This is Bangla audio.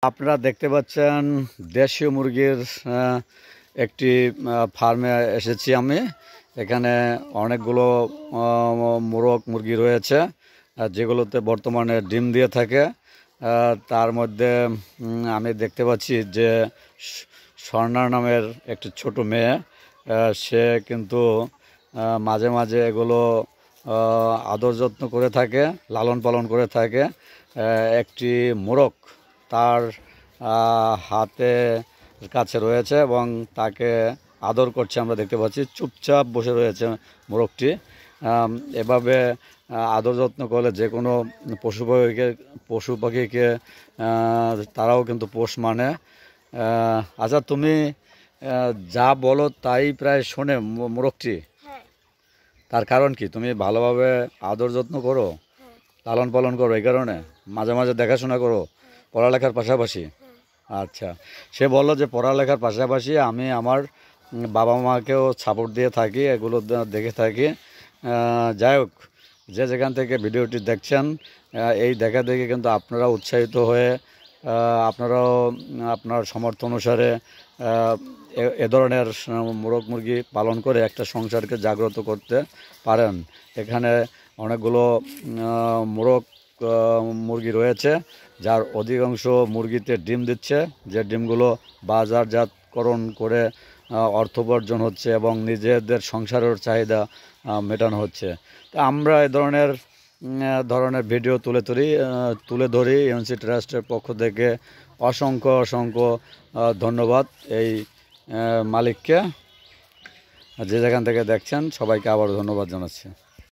আপনারা দেখতে পাচ্ছেন দেশীয় মুরগির একটি ফার্মে এসেছি আমি। এখানে অনেকগুলো মোরগ মুরগি রয়েছে যেগুলোতে বর্তমানে ডিম দিয়ে থাকে। তার মধ্যে আমি দেখতে পাচ্ছি যে স্বর্ণা নামের একটি ছোট মেয়ে, সে কিন্তু মাঝে মাঝে এগুলো আদর যত্ন করে থাকে, লালন পালন করে থাকে। একটি মোরগ তার হাতে কাছে রয়েছে এবং তাকে আদর করছে আমরা দেখতে পাচ্ছি। চুপচাপ বসে রয়েছে মোরগটি। এভাবে আদর যত্ন করলে যে কোনো পশু পাখিকে তারাও কিন্তু পোষ মানে। আচ্ছা, তুমি যা বলো তাই প্রায় শোনে মোরগটি। তার কারণ কি? তুমি ভালোভাবে আদর যত্ন করো, লালন পালন করো, এই কারণে মাঝে মাঝে দেখাশোনা করো পড়ালেখার পাশাপাশি। আচ্ছা, সে বললো যে পড়ালেখার পাশাপাশি আমি আমার বাবা মাকেও সাপোর্ট দিয়ে থাকি, এগুলো দেখে থাকি। যাই হোক, যে যেখান থেকে ভিডিওটি দেখছেন, এই দেখা দেখে কিন্তু আপনারা উৎসাহিত হয়ে আপনারাও আপনার সামর্থ্য অনুসারে এ ধরনের মোরগ মুরগি পালন করে একটা সংসারকে জাগ্রত করতে পারেন। এখানে অনেকগুলো মোরগ মুরগি রয়েছে, যার অধিকাংশ মুরগিতে ডিম দিচ্ছে, যে ডিমগুলো বাজারজাতকরণ করে অর্থ উপার্জন হচ্ছে এবং নিজেদের সংসারের চাহিদা মেটানো হচ্ছে। তা আমরা এ ধরনের ভিডিও তুলে ধরি এমসি ট্রাস্টের পক্ষ থেকে। অসংখ্য অসংখ্য ধন্যবাদ এই মালিককে। যে যেখান থেকে দেখছেন সবাইকে আবার ধন্যবাদ জানাচ্ছি।